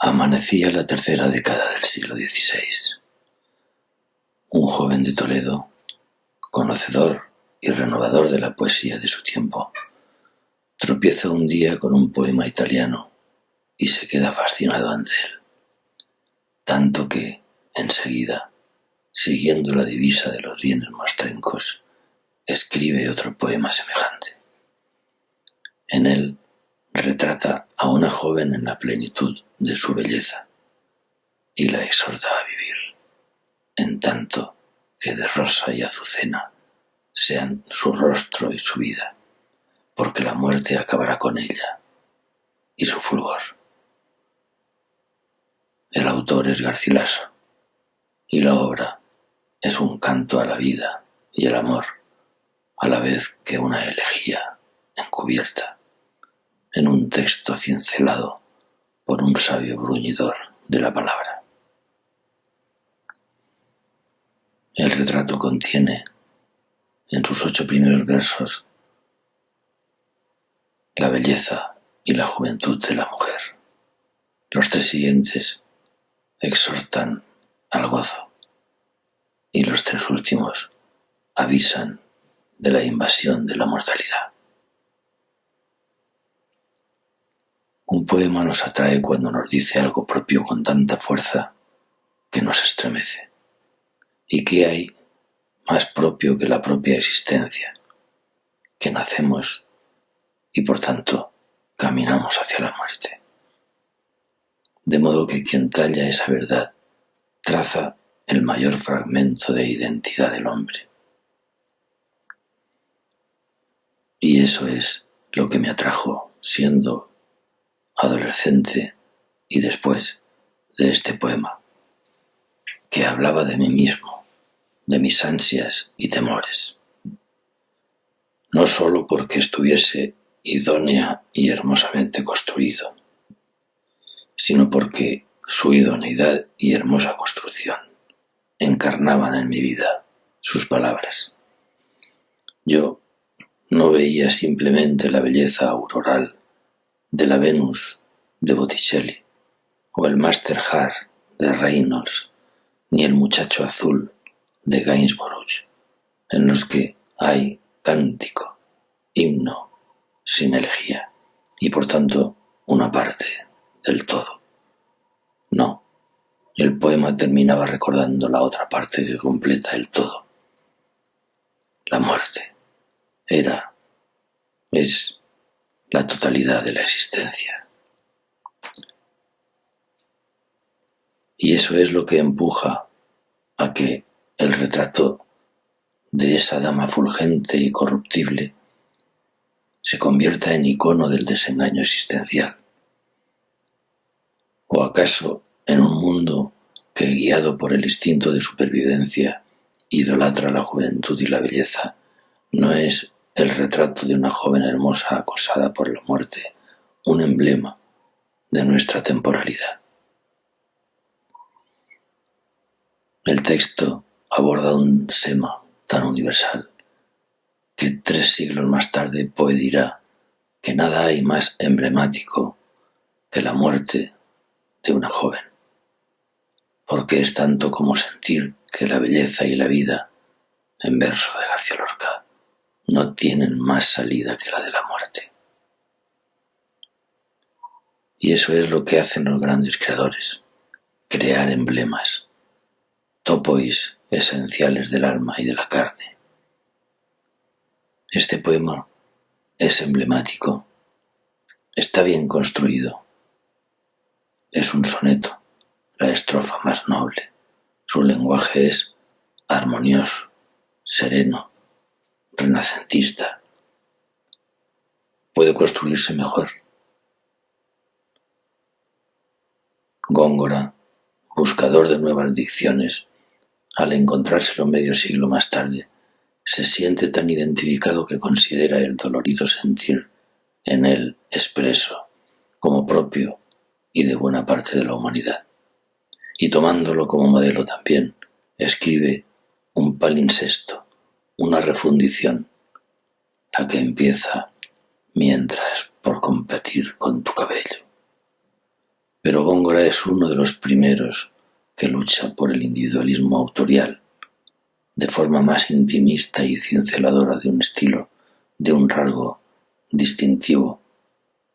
Amanecía la tercera década del siglo XVI. Un joven de Toledo, conocedor y renovador de la poesía de su tiempo, tropieza un día con un poema italiano y se queda fascinado ante él. Tanto que, enseguida, siguiendo la divisa de los bienes mostrencos, escribe otro poema semejante. En él retrata a una joven en la plenitud de su belleza y la exhorta a vivir, en tanto que de rosa y azucena sean su rostro y su vida, porque la muerte acabará con ella y su fulgor. El autor es Garcilaso y la obra es un canto a la vida y el amor, a la vez que una elegía encubierta, en un texto cincelado por un sabio bruñidor de la palabra. El retrato contiene, en sus 8 primeros versos, la belleza y la juventud de la mujer. Los 3 siguientes exhortan al gozo y los 3 últimos avisan de la invasión de la mortalidad. Un poema nos atrae cuando nos dice algo propio con tanta fuerza que nos estremece. ¿Y qué hay más propio que la propia existencia? Que nacemos y por tanto caminamos hacia la muerte. De modo que quien talla esa verdad traza el mayor fragmento de identidad del hombre. Y eso es lo que me atrajo siendo adolescente y después de este poema, que hablaba de mí mismo, de mis ansias y temores. No solo porque estuviese idónea y hermosamente construido, sino porque su idoneidad y hermosa construcción encarnaban en mi vida sus palabras. Yo no veía simplemente la belleza auroral de la Venus de Botticelli o el Master Heart de Reynolds, ni el Muchacho Azul de Gainsborough, en los que hay cántico, himno, sin elegía, y por tanto una parte del todo. No, el poema terminaba recordando la otra parte que completa el todo. La muerte es la totalidad de la existencia. Y eso es lo que empuja a que el retrato de esa dama fulgente y corruptible se convierta en icono del desengaño existencial. ¿O acaso en un mundo que, guiado por el instinto de supervivencia, idolatra la juventud y la belleza, no es el retrato de una joven hermosa acosada por la muerte un emblema de nuestra temporalidad? El texto aborda un tema tan universal que 3 siglos más tarde Poe dirá que nada hay más emblemático que la muerte de una joven, porque es tanto como sentir que la belleza y la vida, en verso de García Lorca, no tienen más salida que la de la muerte. Y eso es lo que hacen los grandes creadores, crear emblemas, topos esenciales del alma y de la carne. Este poema es emblemático, está bien construido, es un soneto, la estrofa más noble. Su lenguaje es armonioso, sereno, renacentista. Puede construirse mejor. Góngora, buscador de nuevas dicciones, al encontrárselo medio siglo más tarde, se siente tan identificado que considera el dolorido sentir en él expreso como propio y de buena parte de la humanidad. Y tomándolo como modelo también, escribe un palincesto, una refundición, la que empieza mientras por competir con tu cabello. Pero Góngora es uno de los primeros que lucha por el individualismo autorial, de forma más intimista y cinceladora de un estilo, de un rasgo distintivo,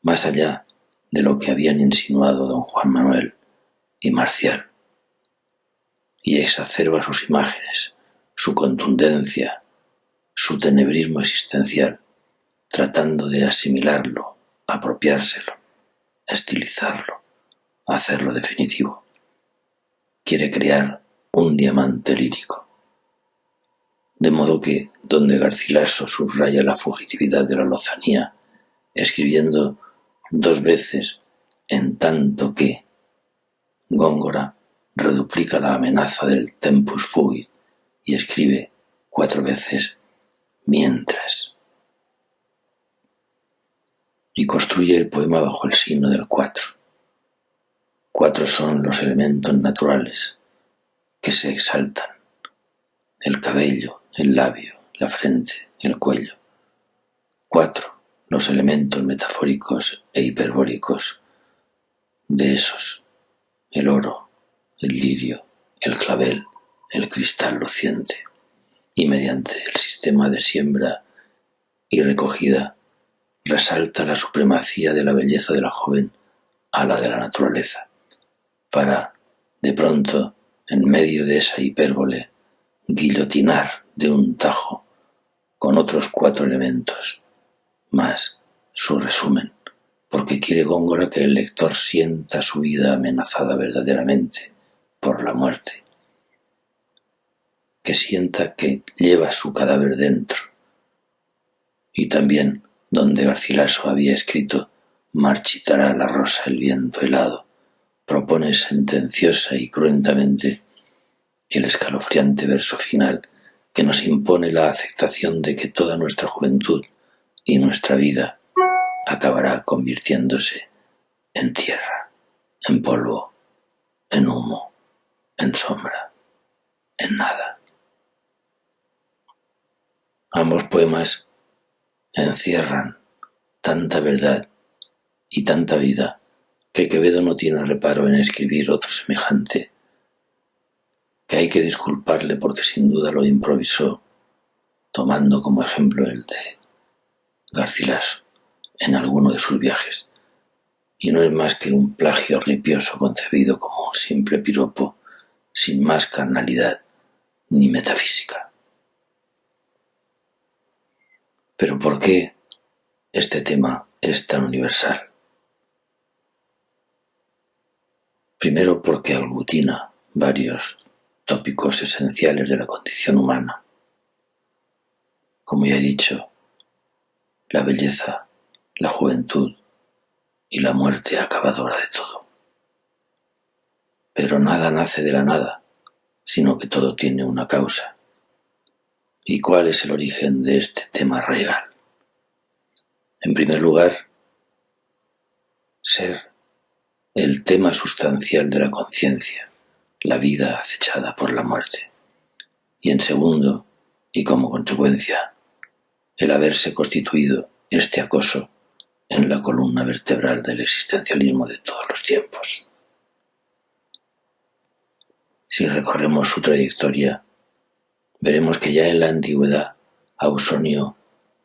más allá de lo que habían insinuado don Juan Manuel y Marcial, y exacerba sus imágenes, su contundencia, su tenebrismo existencial, tratando de asimilarlo, apropiárselo, estilizarlo, hacerlo definitivo. Quiere crear un diamante lírico. De modo que, donde Garcilaso subraya la fugitividad de la lozanía, escribiendo 2 veces en tanto que, Góngora reduplica la amenaza del tempus fugit y escribe 4 veces mientras. Y construye el poema bajo el signo del 4. 4 son los elementos naturales que se exaltan: el cabello, el labio, la frente, el cuello. 4 los elementos metafóricos e hiperbóricos de esos: el oro, el lirio, el clavel, el cristal luciente. Y mediante el sistema de siembra y recogida resalta la supremacía de la belleza de la joven a la de la naturaleza, para, de pronto, en medio de esa hipérbole, guillotinar de un tajo con otros 4 elementos, más su resumen, porque quiere Góngora que el lector sienta su vida amenazada verdaderamente por la muerte, que sienta que lleva su cadáver dentro. Y también, donde Garcilaso había escrito «marchitará la rosa el viento helado», propone sentenciosa y cruentamente el escalofriante verso final que nos impone la aceptación de que toda nuestra juventud y nuestra vida acabará convirtiéndose en tierra, en polvo, en humo, en sombra, en nada. Ambos poemas encierran tanta verdad y tanta vida que Quevedo no tiene reparo en escribir otro semejante, que hay que disculparle porque sin duda lo improvisó, tomando como ejemplo el de Garcilaso en alguno de sus viajes, y no es más que un plagio ripioso concebido como un simple piropo, sin más carnalidad ni metafísica. Pero ¿por qué este tema es tan universal? Primero porque aglutina varios tópicos esenciales de la condición humana. Como ya he dicho, la belleza, la juventud y la muerte acabadora de todo. Pero nada nace de la nada, sino que todo tiene una causa. ¿Y cuál es el origen de este tema real? En primer lugar, ser el tema sustancial de la conciencia, la vida acechada por la muerte. Y en segundo, y como consecuencia, el haberse constituido este acoso en la columna vertebral del existencialismo de todos los tiempos. Si recorremos su trayectoria, veremos que ya en la antigüedad Ausonio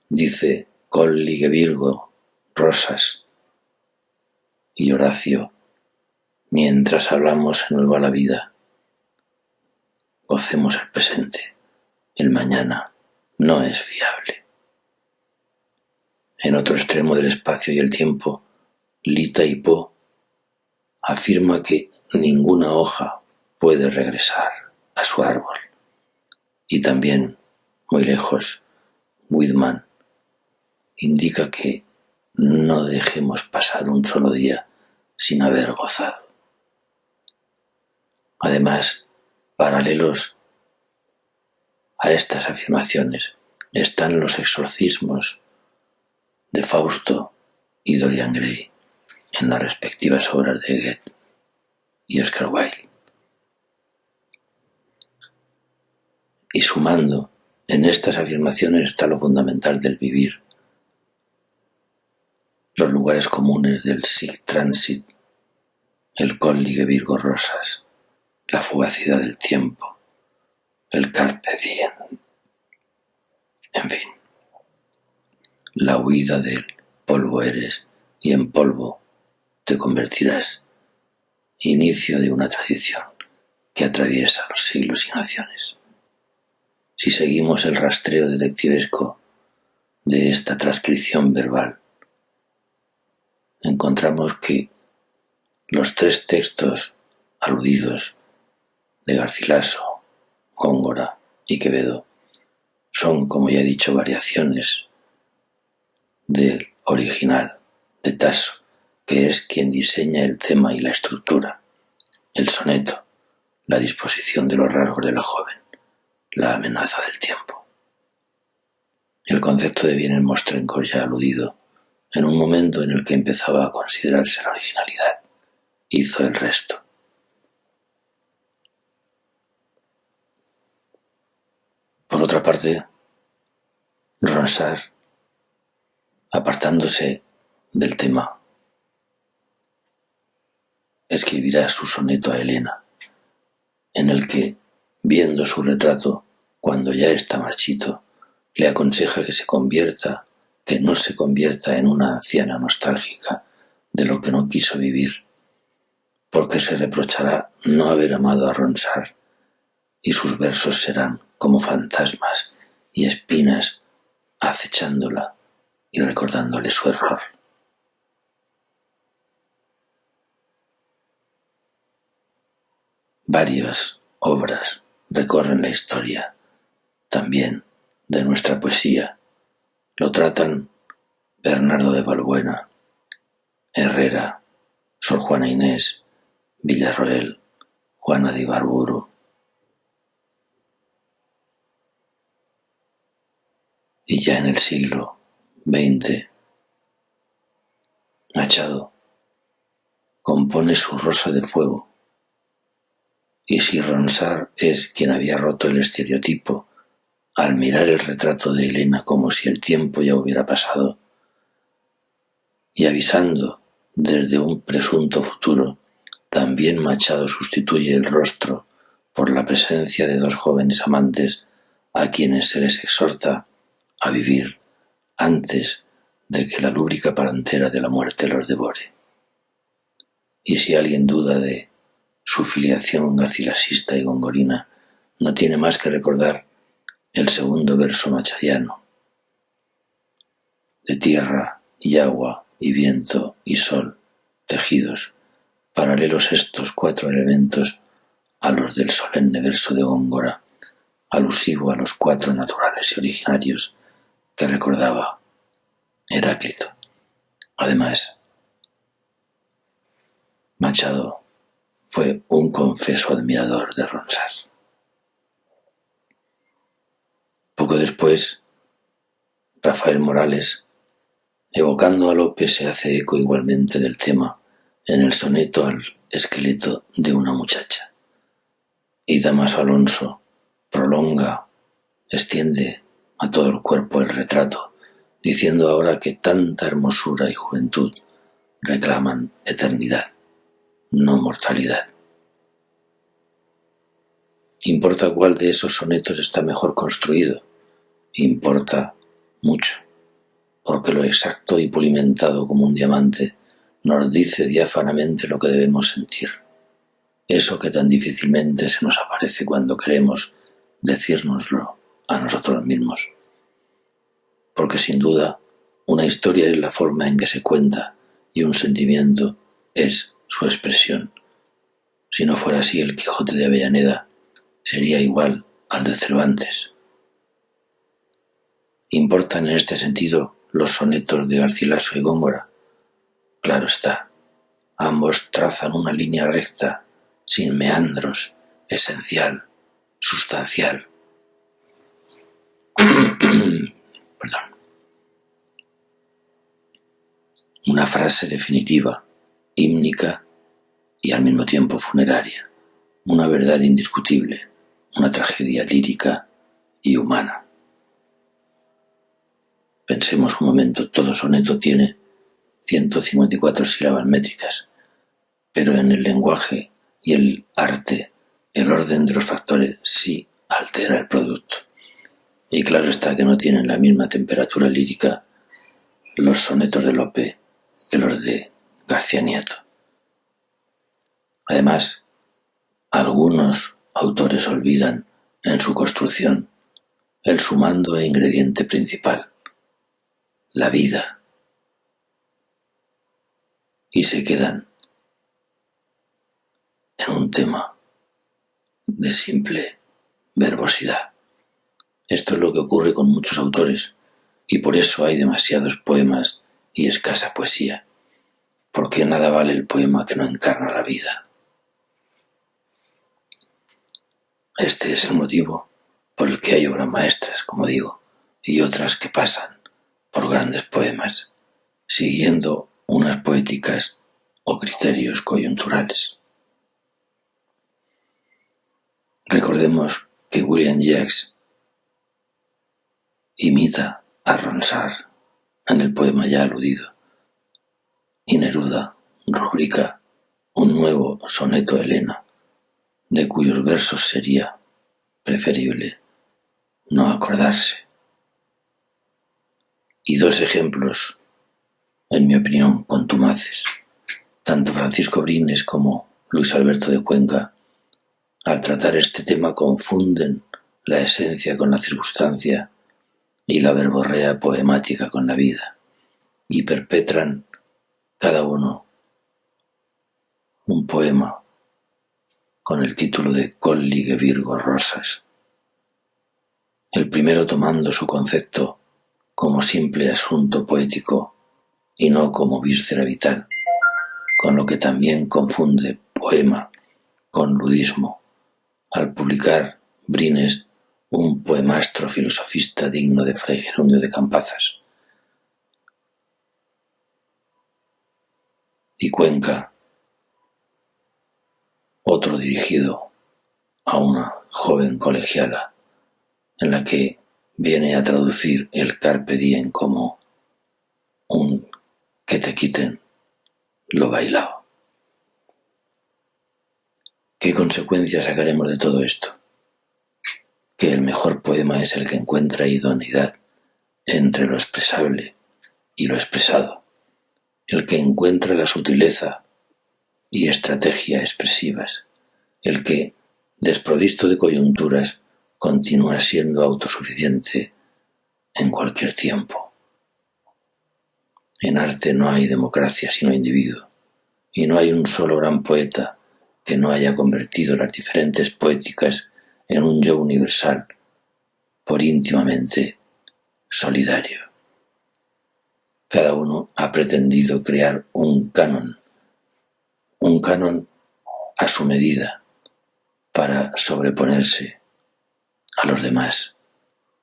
dice collige Virgo, rosas, y Horacio, mientras hablamos se nos va la vida, gocemos el presente, el mañana no es fiable. En otro extremo del espacio y el tiempo, Lita y Po afirma que ninguna hoja puede regresar a su árbol. Y también, muy lejos, Whitman indica que no dejemos pasar un solo día sin haber gozado. Además, paralelos a estas afirmaciones están los exorcismos de Fausto y Dorian Gray en las respectivas obras de Goethe y Oscar Wilde. Y sumando, en estas afirmaciones está lo fundamental del vivir, los lugares comunes del sic transit, el cóllige Virgo Rosas, la fugacidad del tiempo, el carpe diem, en fin, la huida del polvo eres y en polvo te convertirás, inicio de una tradición que atraviesa los siglos y naciones. Si seguimos el rastreo detectivesco de esta transcripción verbal, encontramos que los 3 textos aludidos de Garcilaso, Góngora y Quevedo son, como ya he dicho, variaciones del original de Tasso, que es quien diseña el tema y la estructura, el soneto, la disposición de los rasgos de la joven, la amenaza del tiempo. El concepto de bienes mostrencos ya aludido, en un momento en el que empezaba a considerarse la originalidad, hizo el resto. Por otra parte, Ronsard, apartándose del tema, escribirá su soneto a Helena, en el que, viendo su retrato cuando ya está marchito, le aconseja que no se convierta en una anciana nostálgica de lo que no quiso vivir, porque se reprochará no haber amado a Ronsard, y sus versos serán como fantasmas y espinas acechándola y recordándole su error. Varias obras recorren la historia, también de nuestra poesía. Lo tratan Bernardo de Balbuena, Herrera, Sor Juana Inés, Villarroel, Juana de Ibarburu. Y ya en el siglo XX, Machado compone su Rosa de Fuego. Y si Ronsard es quien había roto el estereotipo al mirar el retrato de Helena como si el tiempo ya hubiera pasado, y avisando desde un presunto futuro, también Machado sustituye el rostro por la presencia de 2 jóvenes amantes a quienes se les exhorta a vivir antes de que la lúbrica parantera de la muerte los devore. Y si alguien duda de su filiación garcilasista y gongorina, no tiene más que recordar el segundo verso machadiano: de tierra y agua y viento y sol tejidos, paralelos estos 4 elementos a los del solemne verso de Góngora, alusivo a los 4 naturales y originarios que recordaba Heráclito. Además, Machado fue un confeso admirador de Ronsard. Poco después, Rafael Morales, evocando a Lope, se hace eco igualmente del tema en el soneto al esqueleto de una muchacha. Y Dámaso Alonso prolonga, extiende a todo el cuerpo el retrato, diciendo ahora que tanta hermosura y juventud reclaman eternidad, no mortalidad. Importa cuál de esos sonetos está mejor construido, importa mucho, porque lo exacto y pulimentado como un diamante nos dice diáfanamente lo que debemos sentir, eso que tan difícilmente se nos aparece cuando queremos decírnoslo a nosotros mismos. Porque sin duda, una historia es la forma en que se cuenta y un sentimiento es su expresión. Si no fuera así, el Quijote de Avellaneda sería igual al de Cervantes. ¿Importan en este sentido los sonetos de Garcilaso y Góngora? Claro está, ambos trazan una línea recta, sin meandros, esencial, sustancial. Perdón. Una frase definitiva, hímnica y al mismo tiempo funeraria, una verdad indiscutible, una tragedia lírica y humana. Pensemos un momento, todo soneto tiene 154 sílabas métricas, pero en el lenguaje y el arte el orden de los factores sí altera el producto. Y claro está que no tienen la misma temperatura lírica los sonetos de Lope que los de García Nieto. Además, algunos autores olvidan en su construcción el sumando e ingrediente principal, la vida, y se quedan en un tema de simple verbosidad. Esto es lo que ocurre con muchos autores, y por eso hay demasiados poemas y escasa poesía, porque nada vale el poema que no encarna la vida. Este es el motivo por el que hay obras maestras, como digo, y otras que pasan por grandes poemas, siguiendo unas poéticas o criterios coyunturales. Recordemos que William Yeats imita a Ronsard en el poema ya aludido, y Neruda rubrica un nuevo soneto a Helena, de cuyos versos sería preferible no acordarse. Y dos ejemplos, en mi opinión, contumaces. Tanto Francisco Brines como Luis Alberto de Cuenca, al tratar este tema, confunden la esencia con la circunstancia y la verborrea poemática con la vida, y perpetran cada uno un poema con el título de Collige Virgo Rosas, el primero tomando su concepto como simple asunto poético y no como víscera vital, con lo que también confunde poema con ludismo, al publicar Brines un poemastro filosofista digno de Fray Gerundio de Campazas. Y Cuenca, otro dirigido a una joven colegiala, en la que viene a traducir el carpe diem como un que te quiten lo bailado. ¿Qué consecuencias sacaremos de todo esto? Que el mejor poema es el que encuentra idoneidad entre lo expresable y lo expresado, el que encuentra la sutileza y estrategia expresivas, el que, desprovisto de coyunturas, continúa siendo autosuficiente en cualquier tiempo. En arte no hay democracia sino individuo, y no hay un solo gran poeta que no haya convertido las diferentes poéticas en un yo universal, por íntimamente solidario. Cada uno ha pretendido crear un canon a su medida, para sobreponerse a los demás,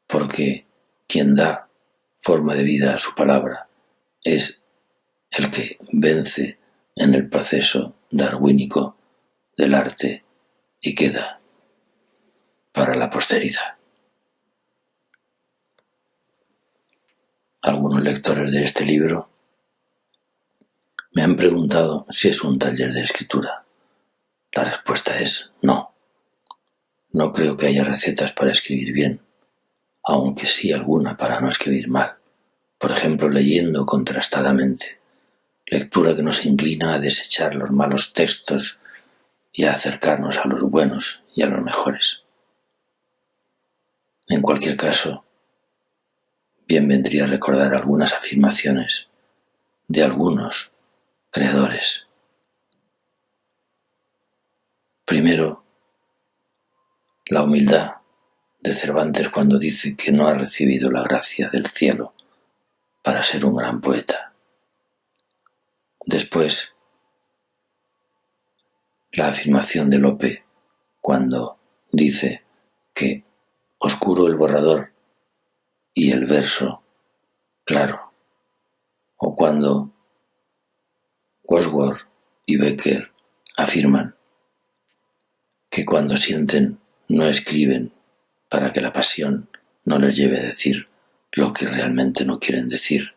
porque quien da forma de vida a su palabra es el que vence en el proceso darwínico del arte y queda para la posteridad. Algunos lectores de este libro me han preguntado si es un taller de escritura. La respuesta es no. No creo que haya recetas para escribir bien, aunque sí alguna para no escribir mal. Por ejemplo, leyendo contrastadamente, lectura que nos inclina a desechar los malos textos y a acercarnos a los buenos y a los mejores. En cualquier caso, bien vendría recordar algunas afirmaciones de algunos creadores. Primero, la humildad de Cervantes cuando dice que no ha recibido la gracia del cielo para ser un gran poeta. Después, la afirmación de Lope cuando dice que oscuro el borrador y el verso claro, o cuando Wordsworth y Becker afirman que cuando sienten no escriben para que la pasión no les lleve a decir lo que realmente no quieren decir.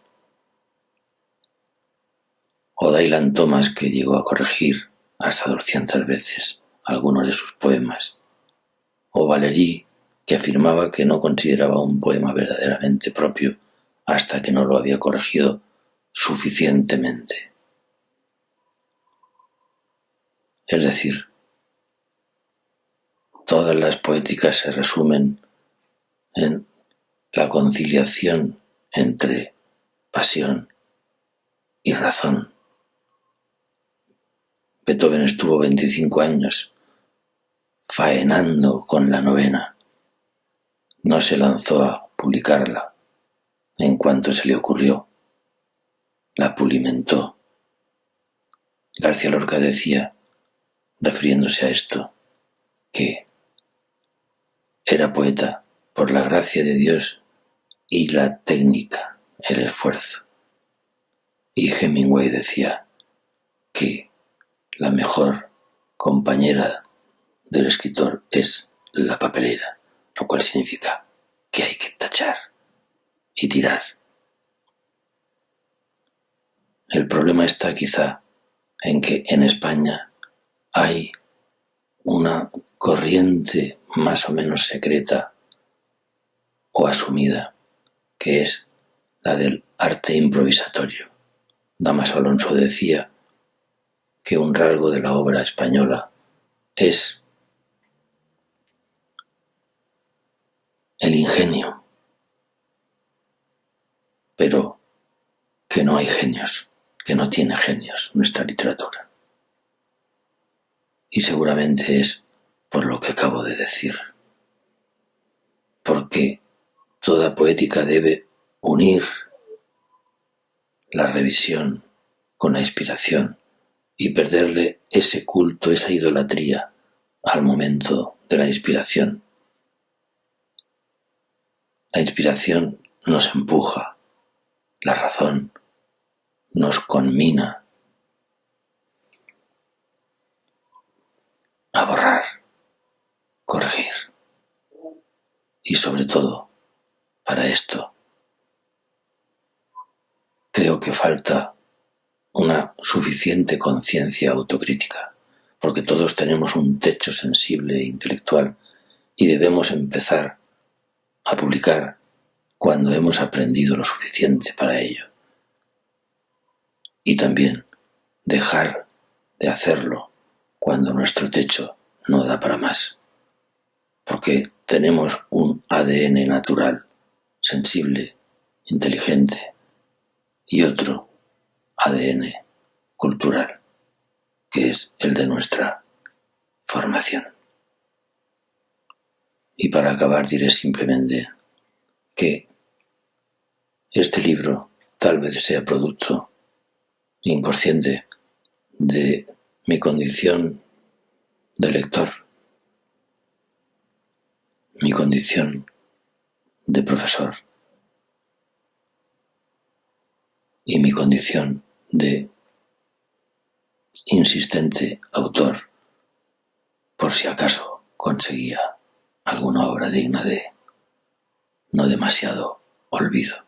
O Dylan Thomas, que llegó a corregir hasta 200 veces algunos de sus poemas, o Valéry, que afirmaba que no consideraba un poema verdaderamente propio hasta que no lo había corregido suficientemente. Es decir, todas las poéticas se resumen en la conciliación entre pasión y razón. Beethoven estuvo 25 años faenando con la novena. No se lanzó a publicarla en cuanto se le ocurrió. La pulimentó. García Lorca decía, refiriéndose a esto, que era poeta por la gracia de Dios y la técnica, el esfuerzo. Y Hemingway decía que la mejor compañera del escritor es la papelera, lo cual significa que hay que tachar y tirar. El problema está quizá en que en España hay una corriente más o menos secreta o asumida, que es la del arte improvisatorio. Dámaso Alonso decía que un rasgo de la obra española es el ingenio, pero que no hay genios, que no tiene genios nuestra literatura. Y seguramente es por lo que acabo de decir. Porque toda poética debe unir la revisión con la inspiración y perderle ese culto, esa idolatría al momento de la inspiración. La inspiración nos empuja, la razón nos conmina a borrar, corregir. Y sobre todo, para esto, creo que falta una suficiente conciencia autocrítica, porque todos tenemos un techo sensible e intelectual y debemos empezar a publicar cuando hemos aprendido lo suficiente para ello. Y también dejar de hacerlo cuando nuestro techo no da para más. Porque tenemos un ADN natural, sensible, inteligente, y otro ADN cultural, que es el de nuestra formación. Y para acabar diré simplemente que este libro tal vez sea producto inconsciente de mi condición de lector, mi condición de profesor y mi condición de insistente autor, por si acaso conseguía alguna obra digna de no demasiado olvido.